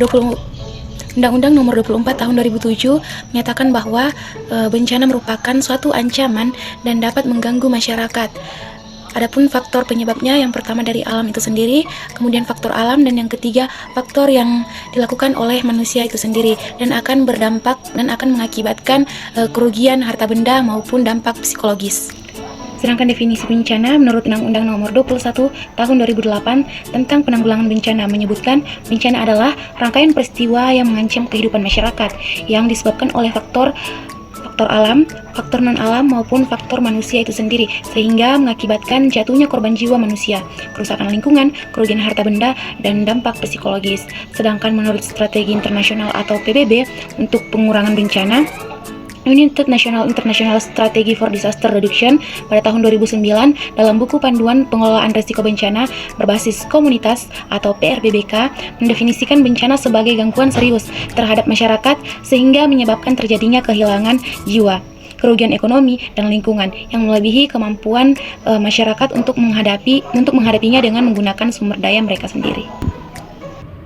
20 Undang-Undang Nomor 24 Tahun 2007 menyatakan bahwa bencana merupakan suatu ancaman dan dapat mengganggu masyarakat. Adapun faktor penyebabnya, yang pertama dari alam itu sendiri, kemudian faktor alam, dan yang ketiga faktor yang dilakukan oleh manusia itu sendiri, dan akan berdampak dan akan mengakibatkan kerugian harta benda maupun dampak psikologis. Sedangkan definisi bencana menurut Undang-Undang Nomor 21 Tahun 2008 tentang penanggulangan bencana menyebutkan bencana adalah rangkaian peristiwa yang mengancam kehidupan masyarakat yang disebabkan oleh faktor alam, faktor non-alam maupun faktor manusia itu sendiri, sehingga mengakibatkan jatuhnya korban jiwa manusia, kerusakan lingkungan, kerugian harta benda, dan dampak psikologis. Sedangkan menurut Strategi Internasional atau PBB untuk pengurangan bencana, United National International Strategy for Disaster Reduction pada tahun 2009 dalam buku panduan pengelolaan risiko bencana berbasis komunitas atau PRBBK mendefinisikan bencana sebagai gangguan serius terhadap masyarakat sehingga menyebabkan terjadinya kehilangan jiwa, kerugian ekonomi dan lingkungan yang melebihi kemampuan masyarakat untuk menghadapinya dengan menggunakan sumber daya mereka sendiri.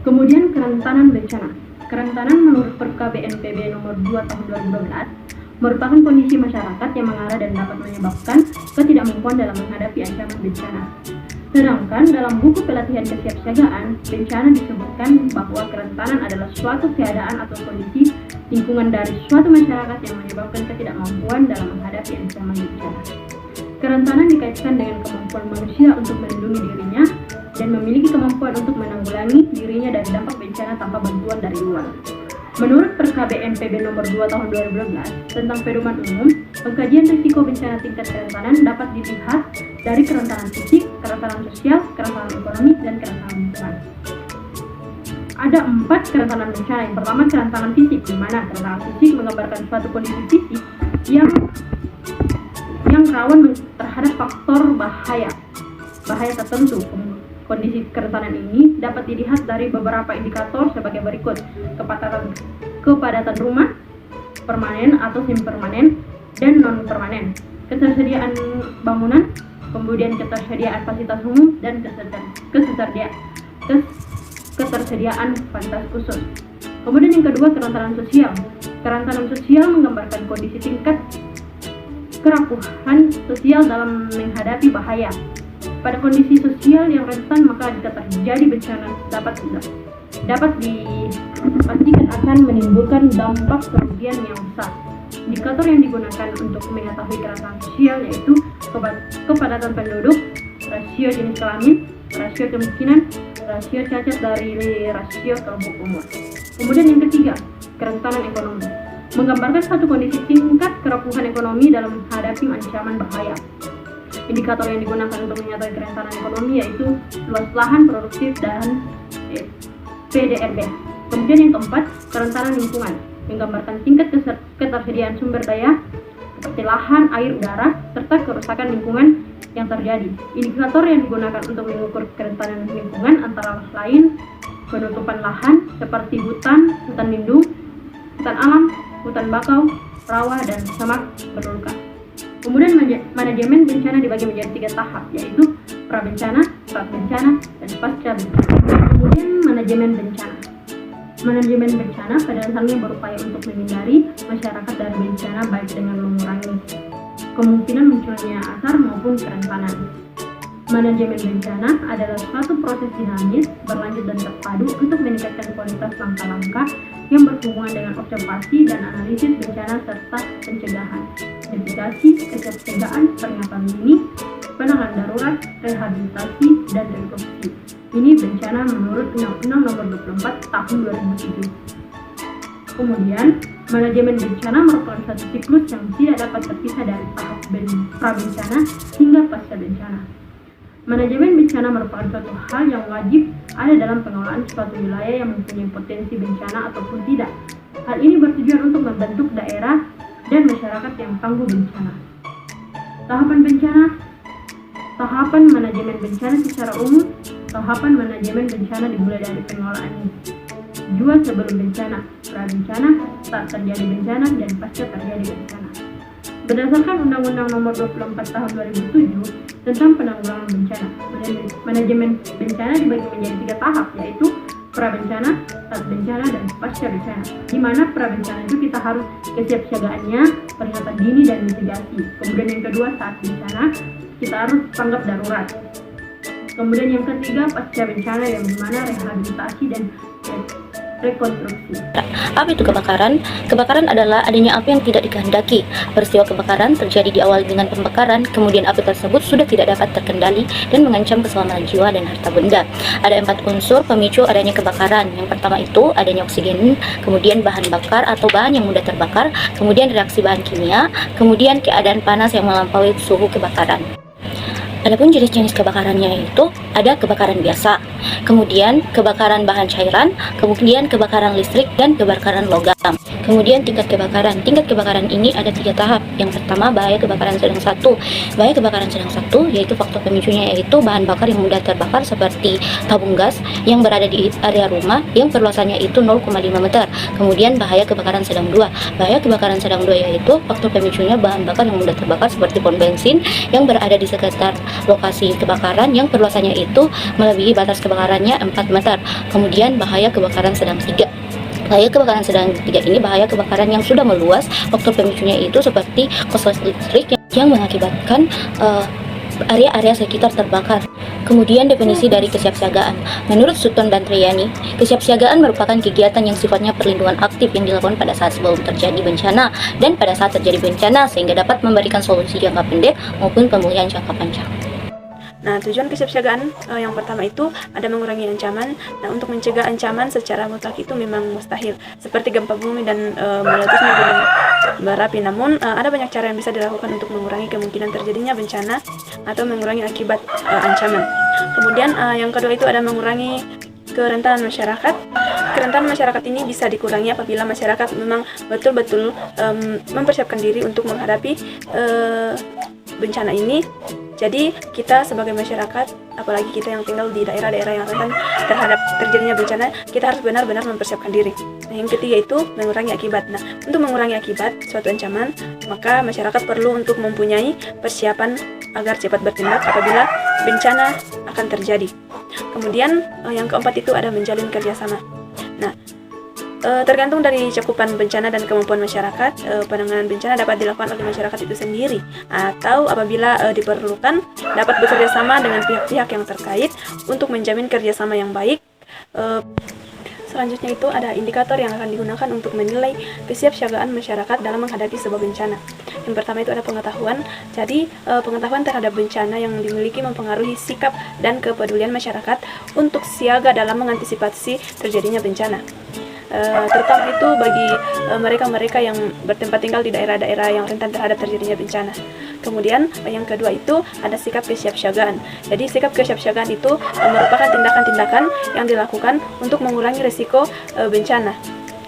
Kemudian kerentanan bencana. Kerentanan menurut Perka BNPB nomor 2 tahun 2012 merupakan kondisi masyarakat yang mengarah dan dapat menyebabkan ketidakmampuan dalam menghadapi ancaman bencana. Sedangkan dalam buku pelatihan kesiapsiagaan, bencana disebutkan bahwa kerentanan adalah suatu keadaan atau kondisi lingkungan dari suatu masyarakat yang menyebabkan ketidakmampuan dalam menghadapi ancaman bencana. Kerentanan dikaitkan dengan kemampuan manusia untuk melindungi dirinya dan memiliki kemampuan untuk menanggulangi dirinya dari dampak bencana tanpa bantuan dari luar. Menurut Perka BNPB nomor 2 tahun 2012 tentang pedoman umum, pengkajian risiko bencana tingkat kerentanan dapat dilihat dari kerentanan fisik, kerentanan sosial, kerentanan ekonomi, dan kerentanan lingkungan. Ada 4 kerentanan bencana. Yang pertama, kerentanan fisik, di mana kerentanan fisik menggambarkan suatu kondisi fisik yang rawan terhadap faktor bahaya tertentu. Kondisi kerentanan ini dapat dilihat dari beberapa indikator sebagai berikut: kepadatan rumah, permanen atau semi-permanen, dan non-permanen, ketersediaan bangunan, kemudian ketersediaan fasilitas umum, dan ketersediaan fasilitas khusus. Kemudian yang kedua, kerentanan sosial. Kerentanan sosial menggambarkan kondisi tingkat kerapuhan sosial dalam menghadapi bahaya. Pada kondisi sosial yang rentan, maka jika terjadi bencana dapat dipastikan akan menimbulkan dampak kerugian yang besar. Indikator yang digunakan untuk mengetahui kerentanan sosial yaitu kepadatan penduduk, rasio jenis kelamin, rasio kemiskinan, rasio cacat dari rasio kelompok umur. Kemudian yang ketiga, kerentanan ekonomi, menggambarkan satu kondisi tingkat kerapuhan ekonomi dalam menghadapi ancaman bahaya. Indikator yang digunakan untuk menyatakan kerentanan ekonomi yaitu luas lahan produktif dan PDRB. Kemudian yang keempat, kerentanan lingkungan, menggambarkan tingkat ketersediaan sumber daya seperti lahan, air, udara, serta kerusakan lingkungan yang terjadi. Indikator yang digunakan untuk mengukur kerentanan lingkungan antara lain penutupan lahan seperti hutan lindung, hutan alam, hutan bakau, rawa, dan semak berluka. Kemudian manajemen bencana dibagi menjadi 3 tahap, yaitu prabencana, saat bencana, dan pasca bencana. Kemudian manajemen bencana. Manajemen bencana pada dasarnya berupaya untuk menghindari masyarakat dari bencana baik dengan mengurangi kemungkinan munculnya asar maupun kerentanan. Manajemen bencana adalah suatu proses dinamis, berlanjut dan terpadu untuk meningkatkan kualitas langkah-langkah yang berhubungan dengan observasi dan analisis bencana serta pencegahan, mitigasi, kesiapsiagaan, peringatan dini, penanganan darurat, rehabilitasi, dan rekonstruksi. Ini bencana menurut Undang-Undang Nomor 24 Tahun 2007. Kemudian, manajemen bencana merupakan satu siklus yang tidak dapat terpisah dari tahap prabencana hingga pasca bencana. Manajemen bencana merupakan suatu hal yang wajib ada dalam pengelolaan suatu wilayah yang mempunyai potensi bencana ataupun tidak. Hal ini bertujuan untuk membentuk daerah dan masyarakat yang tangguh bencana. Tahapan manajemen bencana secara umum. Tahapan manajemen bencana dimulai dari pengelolaan jua sebelum bencana, prabencana, saat terjadi bencana, dan pasca terjadi bencana. Berdasarkan Undang-Undang Nomor 24 Tahun 2007 tentang penanggulangan bencana, manajemen bencana dibagi menjadi 3 tahap, yaitu prabencana, saat bencana, dan pasca bencana. Di mana prabencana itu kita harus kesiapsiagaannya, peringatan dini dan mitigasi. Kemudian yang kedua, saat bencana kita harus tanggap darurat. Kemudian yang ketiga, pasca bencana, yang dimana rehabilitasi dan rekonstruksi. Apa itu kebakaran? Kebakaran adalah adanya api yang tidak dikehendaki. Peristiwa kebakaran terjadi diawali dengan pembakaran, kemudian api tersebut sudah tidak dapat terkendali dan mengancam keselamatan jiwa dan harta benda. Ada 4 unsur pemicu adanya kebakaran. Yang pertama itu adanya oksigen, kemudian bahan bakar atau bahan yang mudah terbakar, kemudian reaksi bahan kimia, kemudian keadaan panas yang melampaui suhu kebakaran. Adapun jenis-jenis kebakarannya itu ada kebakaran biasa, kemudian kebakaran bahan cairan, kemudian kebakaran listrik, dan kebakaran logam. Kemudian tingkat kebakaran. Tingkat kebakaran ini ada 3 tahap. Yang pertama, bahaya kebakaran sedang 1. Bahaya kebakaran sedang 1 yaitu faktor pemicunya yaitu bahan bakar yang mudah terbakar seperti tabung gas yang berada di area rumah yang perluasannya itu 0,5 meter. Kemudian bahaya kebakaran sedang 2. Bahaya kebakaran sedang 2 yaitu faktor pemicunya bahan bakar yang mudah terbakar seperti pom bensin yang berada di sekitar lokasi kebakaran yang perluasannya itu melebihi batas kebakarannya 4 meter. Kemudian bahaya kebakaran sedang 3. Bahaya kebakaran sedang 3 ini bahaya kebakaran yang sudah meluas. Faktor pemicunya itu seperti korslet listrik yang mengakibatkan area-area sekitar terbakar. Kemudian definisi dari kesiapsiagaan. Menurut Sutton dan Triani, kesiapsiagaan merupakan kegiatan yang sifatnya perlindungan aktif yang dilakukan pada saat sebelum terjadi bencana dan pada saat terjadi bencana sehingga dapat memberikan solusi jangka pendek maupun pemulihan jangka panjang. Nah, tujuan kesiapsiagaan yang pertama itu ada mengurangi ancaman. Nah, untuk mencegah ancaman secara mutlak itu memang mustahil, seperti gempa bumi dan meletusnya gunung berapi. Namun, ada banyak cara yang bisa dilakukan untuk mengurangi kemungkinan terjadinya bencana atau mengurangi akibat ancaman. Kemudian, yang kedua itu ada mengurangi kerentanan masyarakat. Kerentanan masyarakat ini bisa dikurangi apabila masyarakat memang betul-betul mempersiapkan diri untuk menghadapi bencana ini. Jadi kita sebagai masyarakat, apalagi kita yang tinggal di daerah-daerah yang rentan terhadap terjadinya bencana, kita harus benar-benar mempersiapkan diri. Nah, yang ketiga itu mengurangi akibat. Nah, untuk mengurangi akibat suatu ancaman, maka masyarakat perlu untuk mempunyai persiapan agar cepat bertindak apabila bencana akan terjadi. Kemudian yang keempat itu ada menjalin kerjasama. Nah, tergantung dari cakupan bencana dan kemampuan masyarakat, penanganan bencana dapat dilakukan oleh masyarakat itu sendiri atau apabila diperlukan dapat bekerja sama dengan pihak-pihak yang terkait untuk menjamin kerjasama yang baik. Selanjutnya itu ada indikator yang akan digunakan untuk menilai kesiapsiagaan masyarakat dalam menghadapi sebuah bencana. Yang pertama itu ada pengetahuan. Jadi pengetahuan terhadap bencana yang dimiliki mempengaruhi sikap dan kepedulian masyarakat untuk siaga dalam mengantisipasi terjadinya bencana. Terutama itu bagi mereka-mereka yang bertempat tinggal di daerah-daerah yang rentan terhadap terjadinya bencana. Kemudian yang kedua itu ada sikap kesiapsiagaan. Jadi sikap kesiapsiagaan itu merupakan tindakan-tindakan yang dilakukan untuk mengurangi risiko bencana.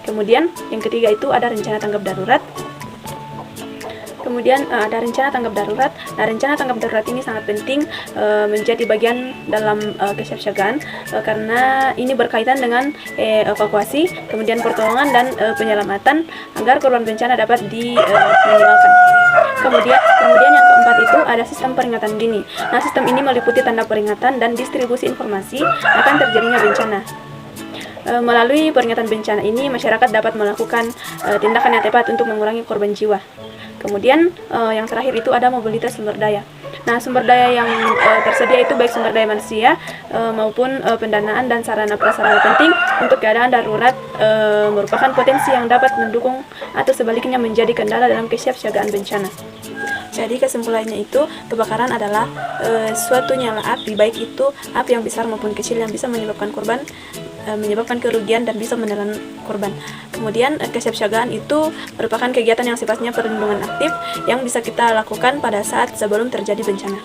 Kemudian yang ketiga itu ada rencana tanggap darurat. Kemudian ada rencana tanggap darurat. Nah, rencana tanggap darurat ini sangat penting menjadi bagian dalam kesiapsiagaan karena ini berkaitan dengan evakuasi, kemudian pertolongan dan penyelamatan agar korban bencana dapat diminimalkan. Kemudian yang keempat itu ada sistem peringatan dini. Nah, sistem ini meliputi tanda peringatan dan distribusi informasi akan terjadinya bencana. Melalui peringatan bencana ini, masyarakat dapat melakukan tindakan yang tepat untuk mengurangi korban jiwa. Kemudian yang terakhir itu ada mobilitas sumber daya. Nah, sumber daya yang tersedia itu baik sumber daya manusia maupun pendanaan dan sarana prasarana penting untuk keadaan darurat merupakan potensi yang dapat mendukung atau sebaliknya menjadi kendala dalam kesiapsiagaan bencana. Jadi kesimpulannya itu kebakaran adalah suatu nyala api, baik itu api yang besar maupun kecil yang bisa menyebabkan kerugian dan bisa menelan korban. Kemudian kesiapsiagaan itu merupakan kegiatan yang sifatnya perlindungan aktif yang bisa kita lakukan pada saat sebelum terjadi bencana.